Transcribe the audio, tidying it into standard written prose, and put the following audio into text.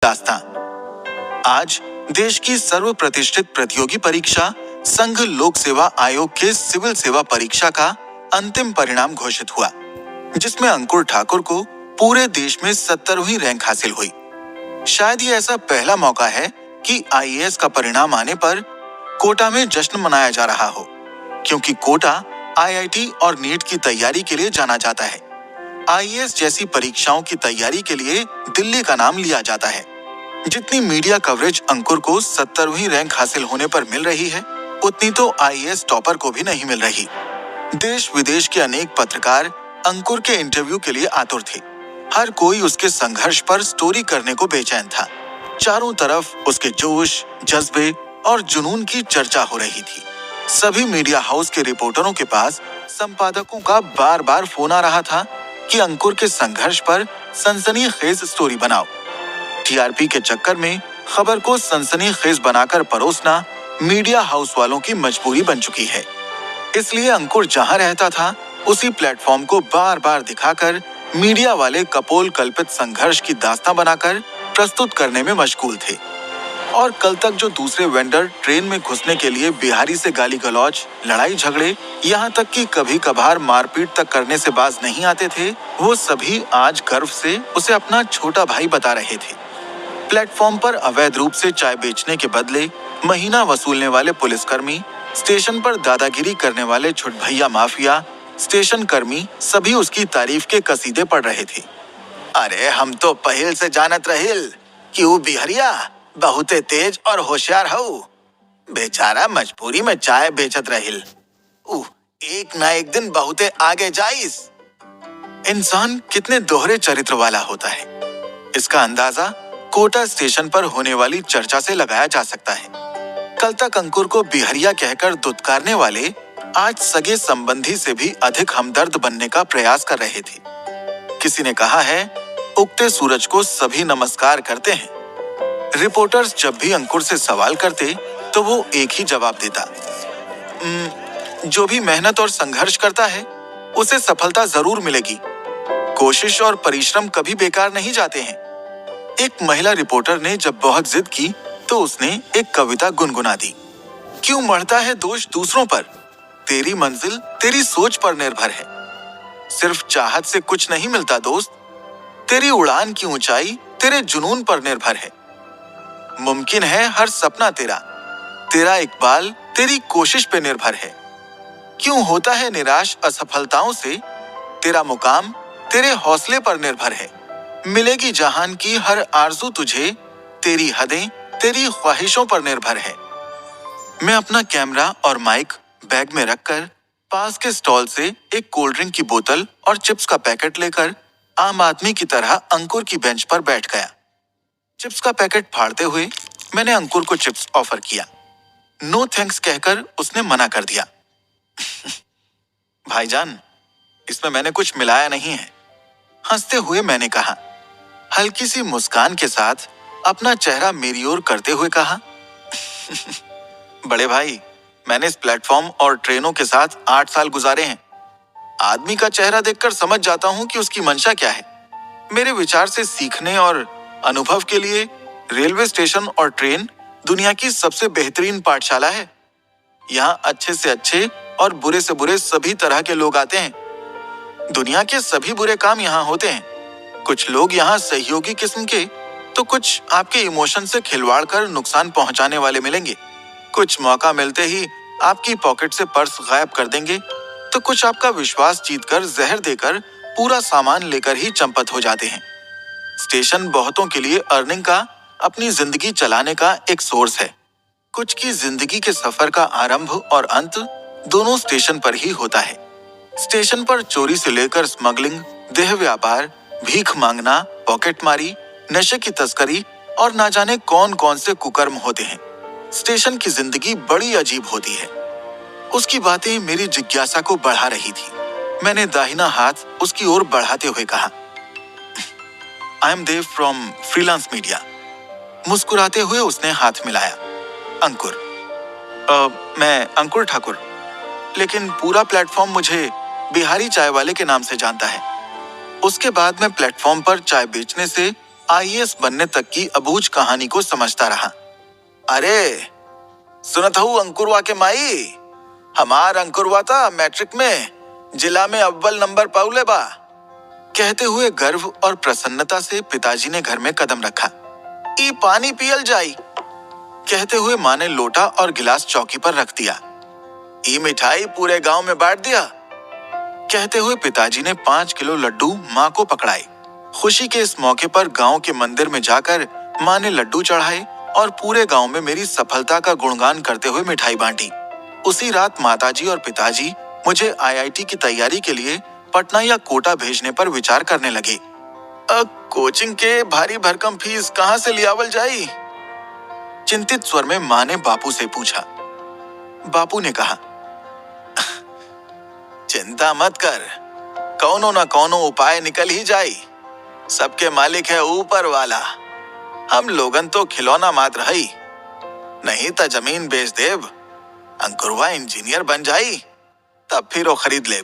दास्तां। आज देश की सर्वप्रतिष्ठित प्रतियोगी परीक्षा संघ लोक सेवा आयोग के सिविल सेवा परीक्षा का अंतिम परिणाम घोषित हुआ, जिसमें अंकुर ठाकुर को पूरे देश में 70वीं रैंक हासिल हुई। शायद ये ऐसा पहला मौका है कि आईएएस का परिणाम आने पर कोटा में जश्न मनाया जा रहा हो, क्योंकि कोटा आईआईटी और नीट की तैयारी के लिए जाना जाता है। आईएएस जैसी परीक्षाओं की तैयारी के लिए दिल्ली का नाम लिया जाता है। जितनी मीडिया कवरेज अंकुर को 70वीं रैंक हासिल होने पर मिल रही है, उतनी तो आईएएस टॉपर को भी नहीं मिल रही। देश विदेश के अनेक पत्रकार अंकुर के इंटरव्यू के लिए आतुर थे। हर कोई उसके संघर्ष पर स्टोरी करने को बेचैन था। चारों तरफ उसके जोश, जज्बे और जुनून की चर्चा हो रही थी। सभी मीडिया हाउस के रिपोर्टरों के पास संपादकों का बार बार फोन आ रहा था कि अंकुर के संघर्ष पर सनसनीखेज स्टोरी बनाओ। टीआरपी के चक्कर में खबर को सनसनीखेज बनाकर परोसना मीडिया हाउस वालों की मजबूरी बन चुकी है। इसलिए अंकुर जहां रहता था, उसी प्लेटफॉर्म को बार बार दिखाकर मीडिया वाले कपोल कल्पित संघर्ष की दास्तां बनाकर प्रस्तुत करने में मशगूल थे। और कल तक जो दूसरे वेंडर ट्रेन में घुसने के लिए बिहारी से गाली गलौज, लड़ाई झगड़े, यहाँ तक कि कभी कभार मारपीट तक करने से बाज नहीं आते थे, वो सभी आज गर्व से उसे अपना छोटा भाई बता रहे थे। प्लेटफॉर्म पर अवैध रूप से चाय बेचने के बदले महीना वसूलने वाले पुलिसकर्मी, स्टेशन पर दादागिरी करने वाले छुटभैया माफिया, स्टेशन कर्मी सभी उसकी तारीफ के कसीदे पढ़ रहे थे। अरे हम तो पहले से जानत रहिल कि वो बिहरिया बहुते तेज और होशियार हो। बेचारा मजबूरी में चाय बेचत रहिल। एक ना एक दिन बहुते आगे जाइस। इंसान कितने दोहरे चरित्र वाला होता है, इसका अंदाजा कोटा स्टेशन पर होने वाली चर्चा से लगाया जा सकता है। कल तक अंकुर को बिहरिया कहकर दुत्कारने वाले आज सगे संबंधी से भी अधिक हमदर्द बनने का प्रयास कर रहे थे। किसी ने कहा है, उगते सूरज को सभी नमस्कार करते हैं। रिपोर्टर्स जब भी अंकुर से सवाल करते तो वो एक ही जवाब देता, जो भी मेहनत और संघर्ष करता है उसे सफलता जरूर मिलेगी। कोशिश और परिश्रम कभी बेकार नहीं जाते हैं। एक महिला रिपोर्टर ने जब बहुत जिद की तो उसने एक कविता गुनगुना दी। क्यों मढ़ता है दोष दूसरों पर, तेरी मंजिल तेरी सोच पर निर्भर है। सिर्फ चाहत से कुछ नहीं मिलता दोस्त, तेरी उड़ान की ऊंचाई तेरे जुनून पर निर्भर है। मुमकिन है हर सपना तेरा, तेरा इकबाल तेरी कोशिश पे निर्भर है। क्यों होता है निराश असफलताओं से, तेरा मुकाम तेरे हौसले पर निर्भर है। मिलेगी जहान की हर आरज़ू तुझे, तेरी हदें तेरी ख्वाहिशों पर निर्भर है। मैं अपना कैमरा और माइक बैग में रखकर पास के स्टॉल से एक कोल्ड ड्रिंक की बोतल और चिप्स का पैकेट लेकर आम आदमी की तरह अंकुर की बेंच पर बैठ गया। चिप्स का पैकेट फाड़ते हुए मैंने अंकुर को चिप्स ऑफर किया। नो थैंक्स कहकर उसने मना कर दिया। भाईजान, इसमें मैंने कुछ मिलाया नहीं है, हंसते हुए मैंने कहा। हल्की सी मुस्कान के साथ अपना चेहरा मेरी ओर करते हुए कहा, बड़े भाई, मैंने इस प्लेटफॉर्म और ट्रेनों के साथ 8 साल गुजारे हैं। आदमी का चेहरा देखकर समझ जाता हूं कि उसकी मंशा क्या है। मेरे विचार से सीखने और अनुभव के लिए रेलवे स्टेशन और ट्रेन दुनिया की सबसे बेहतरीन पाठशाला है। यहाँ अच्छे से अच्छे और बुरे से बुरे सभी तरह के लोग आते हैं। दुनिया के सभी बुरे काम यहाँ होते हैं। कुछ लोग यहाँ सहयोगी किस्म के, तो कुछ आपके इमोशन से खिलवाड़ कर नुकसान पहुंचाने वाले मिलेंगे। कुछ मौका मिलते ही आपकी पॉकेट से पर्स गायब कर देंगे, तो कुछ आपका विश्वास जीतकर जहर देकर पूरा सामान लेकर ही चंपत हो जाते हैं। स्टेशन बहुतों के लिए अर्निंग का, अपनी जिंदगी चलाने का एक सोर्स है। कुछ की जिंदगी के सफर का आरंभ और अंत दोनों स्टेशन पर ही होता है। स्टेशन पर चोरी से लेकर स्मगलिंग, देह व्यापार, भीख मांगना, पॉकेटमारी, नशे की तस्करी और ना जाने कौन कौन से कुकर्म होते हैं। स्टेशन की जिंदगी बड़ी अजीब होती है। उसकी बातें मेरी जिज्ञासा को बढ़ा रही थी। मैंने दाहिना हाथ उसकी ओर बढ़ाते हुए कहा, I am Dev from freelance media. मुस्कुराते हुए उसने हाथ मिलाया। अंकुर, मैं अंकुर ठाकुर, लेकिन पूरा प्लेटफॉर्म मुझे बिहारी चाय वाले के नाम से जानता है। उसके बाद मैं प्लेटफॉर्म पर चाय बेचने से आईएएस बनने तक की अबूझ कहानी को समझता रहा। अरे सुनत हूँ अंकुरवा के माई, हमार अंकुरवा था मैट्रिक में जिला में अव्वल नंबर पाउले बा। कहते हुए गर्व और प्रसन्नता से पिताजी ने घर में कदम रखा। ई पानी पियल जाई। कहते हुए माँ ने लोटा और गिलास चौकी पर रख दिया। ई मिठाई पूरे गांव में बांट दिया। कहते हुए पिताजी ने 5 किलो लड्डू माँ को पकड़ाए। खुशी के इस मौके पर गांव के मंदिर में जाकर माँ ने लड्डू चढ़ाए और पूरे गांव में मेरी सफलता का गुणगान करते हुए मिठाई बांटी। उसी रात माताजी और पिताजी मुझे आईआईटी की तैयारी के लिए पटना या कोटा भेजने पर विचार करने लगे। कोचिंग के भारी भरकम फीस कहाँ से लियावल जाई? चिंतित स्वर में माँ ने बापू से पूछा। बापू ने कहा, चिंता मत कर, कौनो न कौनो उपाय निकल ही जाई। सबके मालिक है ऊपर वाला, हम लोगन तो खिलौना मात्र हई। नहीं तो जमीन बेच देव, अंकुरवा इंजीनियर बन जाई, तब फिर वो खरीद ले।